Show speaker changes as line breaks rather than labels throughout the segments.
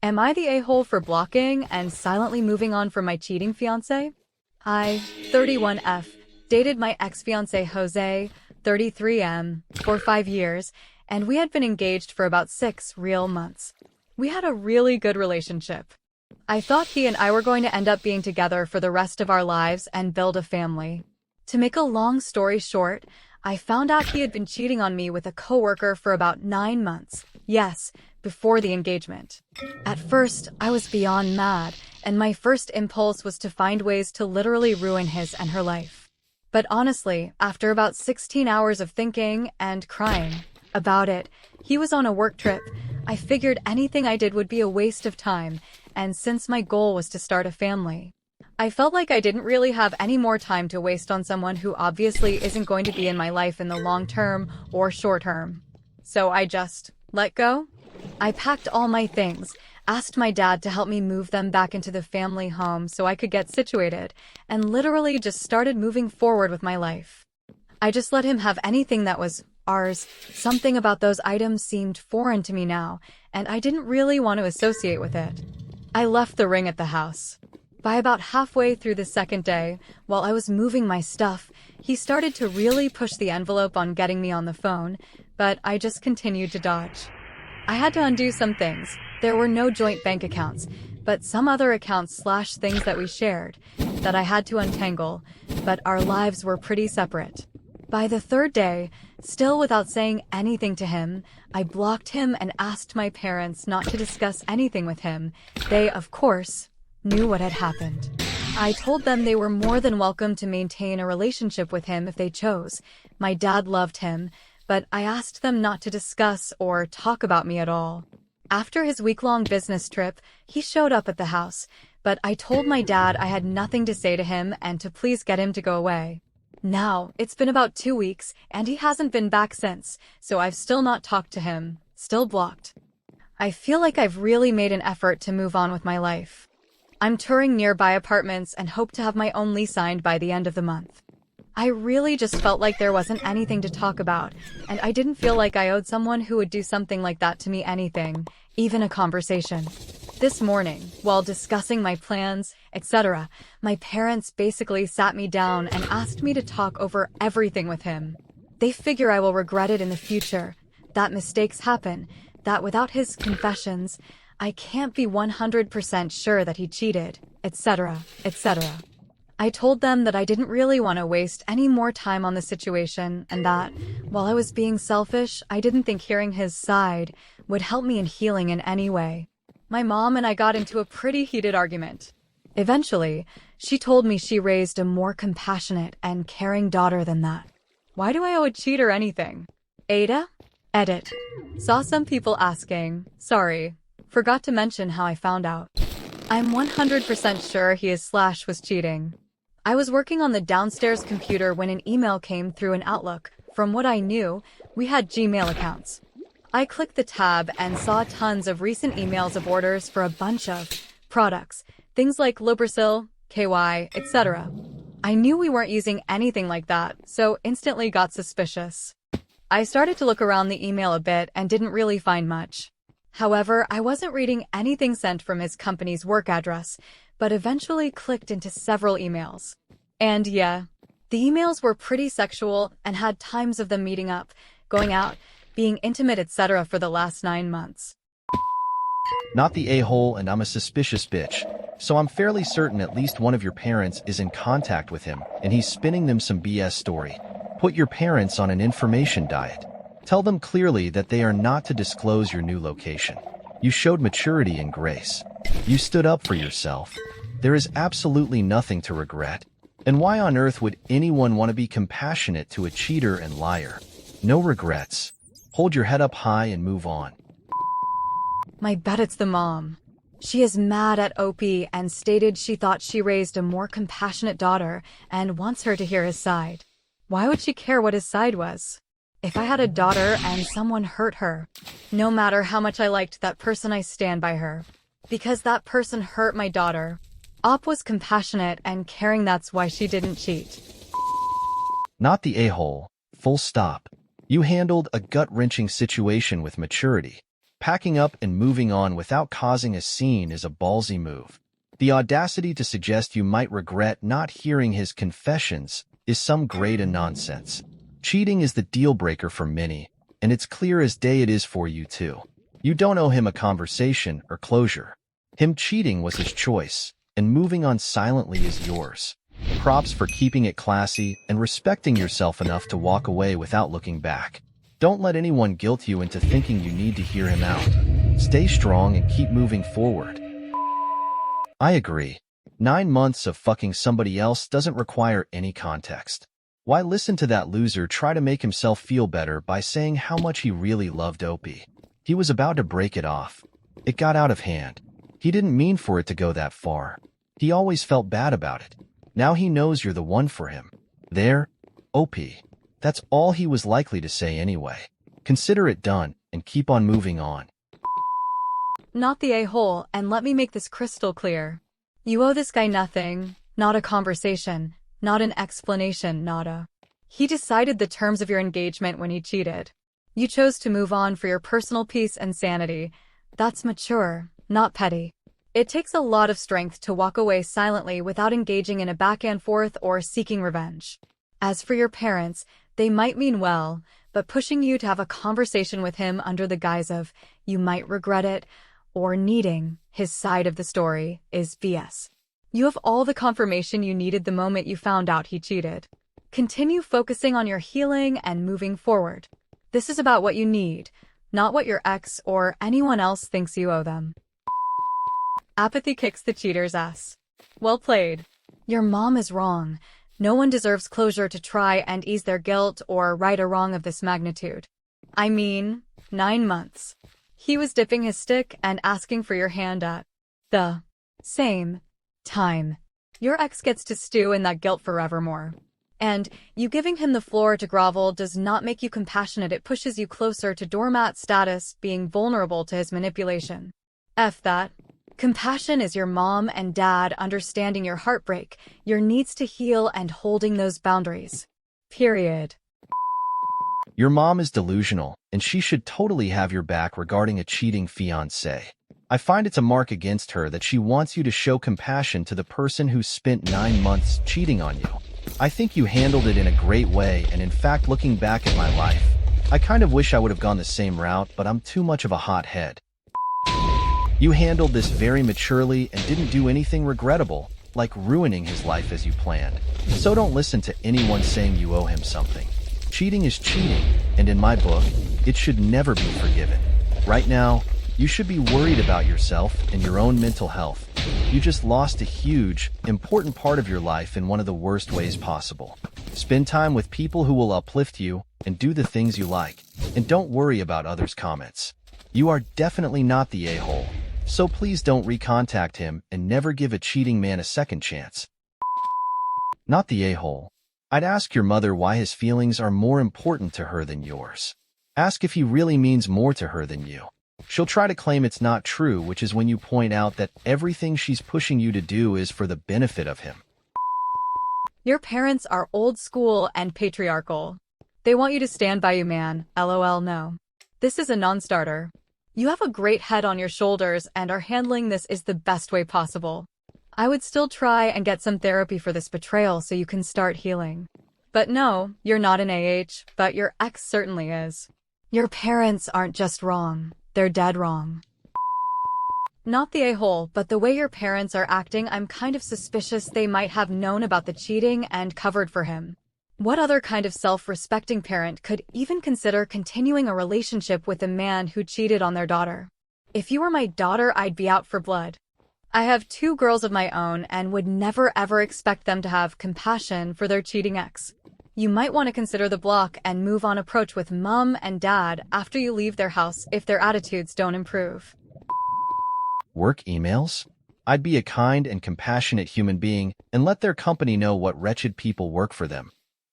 Am I the a-hole for blocking and silently moving on from my cheating fiancé? I, 31F, dated my ex-fiancé Jose, 33M, for 5 years, and we had been engaged for about 6 real months. We had a really good relationship. I thought he and I were going to end up being together for the rest of our lives and build a family. To make a long story short, I found out he had been cheating on me with a coworker for about 9 months. Yes, before the engagement. At first, I was beyond mad, and my first impulse was to find ways to literally ruin his and her life. But honestly, after about 16 hours of thinking and crying about it, he was on a work trip. I figured anything I did would be a waste of time, and since my goal was to start a family, I felt like I didn't really have any more time to waste on someone who obviously isn't going to be in my life in the long term or short term. So I just let go. I packed all my things, asked my dad to help me move them back into the family home so I could get situated, and literally just started moving forward with my life. I just let him have anything that was ours. Something about those items seemed foreign to me now, and I didn't really want to associate with it. I left the ring at the house. By about halfway through the second day, while I was moving my stuff, he started to really push the envelope on getting me on the phone, but I just continued to dodge. I had to undo some things. There were no joint bank accounts, but some other accounts/things that we shared that I had to untangle, but our lives were pretty separate. By the third day, still without saying anything to him, I blocked him and asked my parents not to discuss anything with him. They, of course, knew what had happened. I told them they were more than welcome to maintain a relationship with him if they chose. My dad loved him, but I asked them not to discuss or talk about me at all. After his week-long business trip, he showed up at the house, but I told my dad I had nothing to say to him and to please get him to go away. Now, it's been about 2 weeks, and he hasn't been back since, so I've still not talked to him, still blocked. I feel like I've really made an effort to move on with my life. I'm touring nearby apartments and hope to have my own lease signed by the end of the month. I really just felt like there wasn't anything to talk about, and I didn't feel like I owed someone who would do something like that to me anything, even a conversation. This morning, while discussing my plans, etc., my parents basically sat me down and asked me to talk over everything with him. They figure I will regret it in the future, that mistakes happen, that without his confessions, I can't be 100% sure that he cheated, etc., etc. I told them that I didn't really want to waste any more time on the situation and that, while I was being selfish, I didn't think hearing his side would help me in healing in any way. My mom and I got into a pretty heated argument. Eventually, she told me she raised a more compassionate and caring daughter than that. Why do I owe a cheater anything? Ada? Edit. Saw some people asking, sorry, forgot to mention how I found out. I'm 100% sure he is/was cheating. I was working on the downstairs computer when an email came through in Outlook. From what I knew, we had Gmail accounts. I clicked the tab and saw tons of recent emails of orders for a bunch of products, things like Lubrasil, KY, etc. I knew we weren't using anything like that, so instantly got suspicious. I started to look around the email a bit and didn't really find much. However, I wasn't reading anything sent from his company's work address, but eventually clicked into several emails. And yeah, the emails were pretty sexual and had times of them meeting up, going out, being intimate, etc. for the last 9 months.
Not the a-hole, and I'm a suspicious bitch. So I'm fairly certain at least one of your parents is in contact with him, and he's spinning them some BS story. Put your parents on an information diet. Tell them clearly that they are not to disclose your new location. You showed maturity and grace. You stood up for yourself. There is absolutely nothing to regret. And why on earth would anyone want to be compassionate to a cheater and liar? No regrets. Hold your head up high and move on.
My bet it's the mom. She is mad at OP and stated she thought she raised a more compassionate daughter and wants her to hear his side. Why would she care what his side was? If I had a daughter and someone hurt her, no matter how much I liked that person, I stand by her. Because that person hurt my daughter. Op was compassionate and caring, that's why she didn't cheat.
Not the a-hole. Full stop. You handled a gut-wrenching situation with maturity. Packing up and moving on without causing a scene is a ballsy move. The audacity to suggest you might regret not hearing his confessions is some grade of nonsense. Cheating is the deal-breaker for many, and it's clear as day it is for you too. You don't owe him a conversation or closure. Him cheating was his choice, and moving on silently is yours. Props for keeping it classy and respecting yourself enough to walk away without looking back. Don't let anyone guilt you into thinking you need to hear him out. Stay strong and keep moving forward. I agree. 9 months of fucking somebody else doesn't require any context. Why listen to that loser try to make himself feel better by saying how much he really loved Opie? He was about to break it off. It got out of hand. He didn't mean for it to go that far. He always felt bad about it. Now he knows you're the one for him. There, Opie. That's all he was likely to say anyway. Consider it done and keep on moving on.
Not the a-hole, and let me make this crystal clear. You owe this guy nothing, not a conversation, not an explanation, nada. He decided the terms of your engagement when he cheated. You chose to move on for your personal peace and sanity. That's mature, not petty. It takes a lot of strength to walk away silently without engaging in a back and forth or seeking revenge. As for your parents, they might mean well, but pushing you to have a conversation with him under the guise of, you might regret it, or needing his side of the story is BS. You have all the confirmation you needed the moment you found out he cheated. Continue focusing on your healing and moving forward. This is about what you need, not what your ex or anyone else thinks you owe them. Apathy kicks the cheater's ass. Well played. Your mom is wrong. No one deserves closure to try and ease their guilt or right a wrong of this magnitude. I mean, 9 months. He was dipping his stick and asking for your hand at the same time. Your ex gets to stew in that guilt forevermore. And you giving him the floor to grovel does not make you compassionate. It pushes you closer to doormat status, being vulnerable to his manipulation. F that. Compassion is your mom and dad understanding your heartbreak, your needs to heal, and holding those boundaries. Period.
Your mom is delusional, and she should totally have your back regarding a cheating fiancé. I find it's a mark against her that she wants you to show compassion to the person who spent 9 months cheating on you. I think you handled it in a great way, and in fact, looking back at my life, I kind of wish I would have gone the same route, but I'm too much of a hothead. You handled this very maturely and didn't do anything regrettable, like ruining his life as you planned. So don't listen to anyone saying you owe him something. Cheating is cheating, and in my book, it should never be forgiven. Right now, you should be worried about yourself and your own mental health. You just lost a huge, important part of your life in one of the worst ways possible. Spend time with people who will uplift you and do the things you like, and don't worry about others' comments. You are definitely not the a-hole, so please don't recontact him and never give a cheating man a second chance. Not the a-hole. I'd ask your mother why his feelings are more important to her than yours. Ask if he really means more to her than you. She'll try to claim it's not true, which is when you point out that everything she's pushing you to do is for the benefit of him.
Your parents are old school and patriarchal. They want you to stand by you, man. LOL, no. This is a non-starter. You have a great head on your shoulders and are handling this is the best way possible. I would still try and get some therapy for this betrayal so you can start healing. But no, you're not an AH, but your ex certainly is. Your parents aren't just wrong, they're dead wrong. Not the a-hole, but the way your parents are acting, I'm kind of suspicious they might have known about the cheating and covered for him. What other kind of self-respecting parent could even consider continuing a relationship with a man who cheated on their daughter? If you were my daughter, I'd be out for blood. I have 2 girls of my own and would never ever expect them to have compassion for their cheating ex. You might want to consider the block and move on approach with mom and dad after you leave their house if their attitudes don't improve.
Work emails? I'd be a kind and compassionate human being and let their company know what wretched people work for them.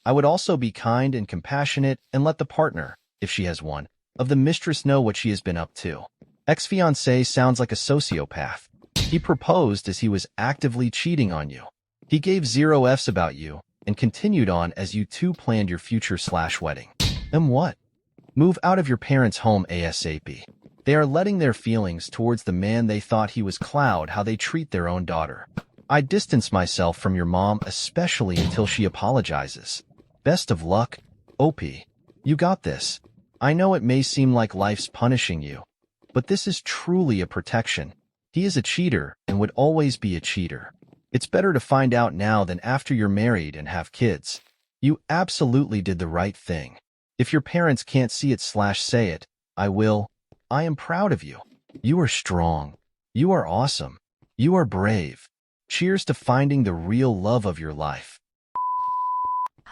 I would also be kind and compassionate and let the partner, if she has one, of the mistress know what she has been up to. Ex-fiancé sounds like a sociopath. He proposed as he was actively cheating on you. He gave 0 Fs about you and continued on as you two planned your future/wedding. Then what? Move out of your parents' home ASAP. They are letting their feelings towards the man they thought he was cloud how they treat their own daughter. I distance myself from your mom, especially until she apologizes. Best of luck, OP. You got this. I know it may seem like life's punishing you, but this is truly a protection. He is a cheater and would always be a cheater. It's better to find out now than after you're married and have kids. You absolutely did the right thing. If your parents can't see it/say it, I will. I am proud of you. You are strong. You are awesome. You are brave. Cheers to finding the real love of your life.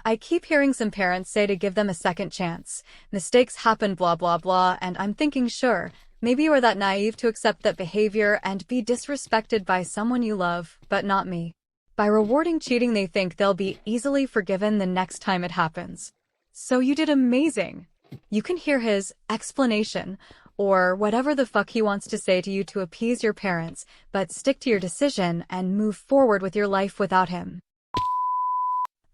I keep hearing some parents say to give them a second chance. Mistakes happen, blah, blah, blah, and I'm thinking, sure, maybe you are that naive to accept that behavior and be disrespected by someone you love, but not me. By rewarding cheating, they think they'll be easily forgiven the next time it happens. So you did amazing. You can hear his explanation, or whatever the fuck he wants to say to you to appease your parents, but stick to your decision and move forward with your life without him.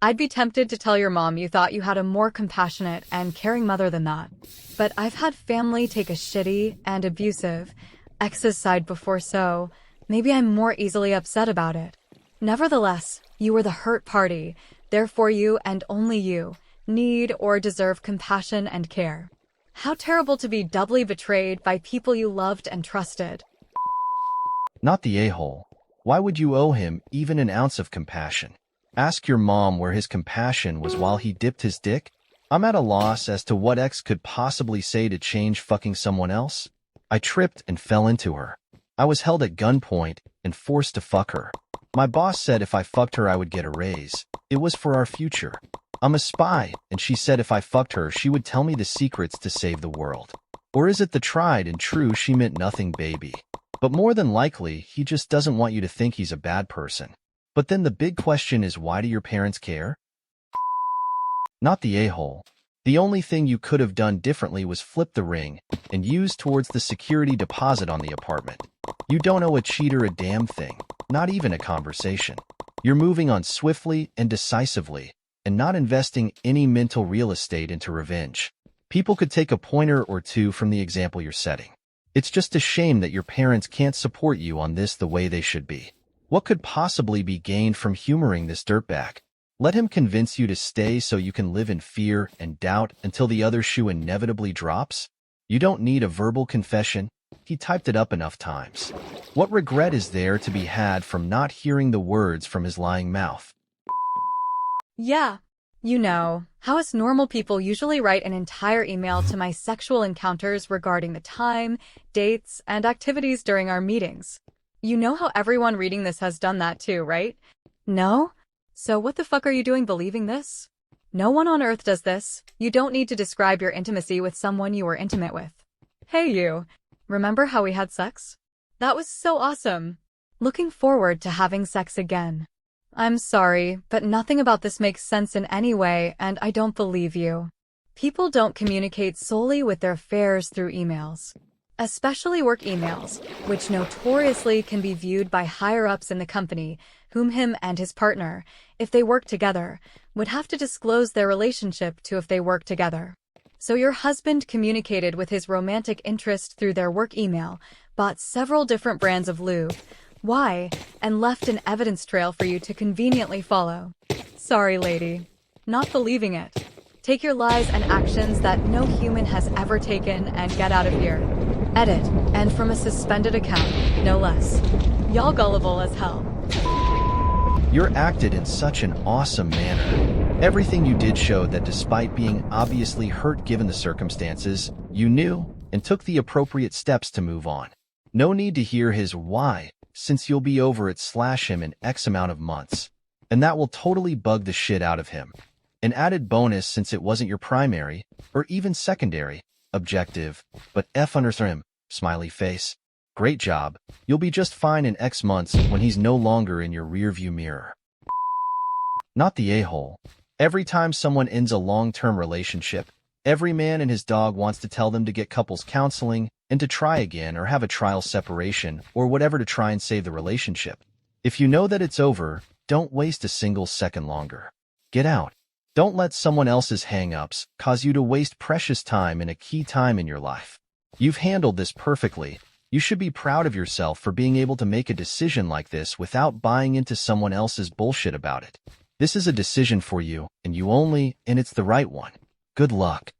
I'd be tempted to tell your mom you thought you had a more compassionate and caring mother than that. But I've had family take a shitty and abusive ex's side before, so maybe I'm more easily upset about it. Nevertheless, you were the hurt party, therefore you and only you need or deserve compassion and care. How terrible to be doubly betrayed by people you loved and trusted.
Not the a-hole. Why would you owe him even an ounce of compassion? Ask your mom where his compassion was while he dipped his dick. I'm at a loss as to what X could possibly say to change fucking someone else. I tripped and fell into her. I was held at gunpoint and forced to fuck her. My boss said if I fucked her I would get a raise. It was for our future. I'm a spy, and she said if I fucked her she would tell me the secrets to save the world. Or is it the tried and true she meant nothing, baby? But more than likely, he just doesn't want you to think he's a bad person. But then the big question is, why do your parents care? Not the a-hole. The only thing you could have done differently was flip the ring and use towards the security deposit on the apartment. You don't owe a cheater a damn thing, not even a conversation. You're moving on swiftly and decisively and not investing any mental real estate into revenge. People could take a pointer or two from the example you're setting. It's just a shame that your parents can't support you on this the way they should be. What could possibly be gained from humoring this dirtbag? Let him convince you to stay so you can live in fear and doubt until the other shoe inevitably drops? You don't need a verbal confession. He typed it up enough times. What regret is there to be had from not hearing the words from his lying mouth?
Yeah. You know, how us normal people usually write an entire email to my sexual encounters regarding the time, dates, and activities during our meetings. You know how everyone reading this has done that too, right? No? So what the fuck are you doing believing this? No one on earth does this. You don't need to describe your intimacy with someone you were intimate with. Hey you, remember how we had sex? That was so awesome. Looking forward to having sex again. I'm sorry, but nothing about this makes sense in any way, and I don't believe you. People don't communicate solely with their affairs through emails. Especially work emails, which notoriously can be viewed by higher-ups in the company, whom him and his partner, if they work together, would have to disclose their relationship to if they work together. So your husband communicated with his romantic interest through their work email, bought several different brands of lube, why, and left an evidence trail for you to conveniently follow. Sorry, lady. Not believing it. Take your lies and actions that no human has ever taken and get out of here. Edit, and from a suspended account, no less. Y'all gullible as hell.
You're acted in such an awesome manner. Everything you did showed that despite being obviously hurt given the circumstances, you knew and took the appropriate steps to move on. No need to hear his why, since you'll be over it/him in X amount of months. And that will totally bug the shit out of him. An added bonus since it wasn't your primary, or even secondary, objective, but him, smiley face. Great job. You'll be just fine in X months when he's no longer in your rearview mirror. Not the a-hole. Every time someone ends a long-term relationship, every man and his dog wants to tell them to get couples counseling and to try again or have a trial separation or whatever to try and save the relationship. If you know that it's over, don't waste a single second longer. Get out. Don't let someone else's hang-ups cause you to waste precious time in a key time in your life. You've handled this perfectly. You should be proud of yourself for being able to make a decision like this without buying into someone else's bullshit about it. This is a decision for you, and it's the right one. Good luck.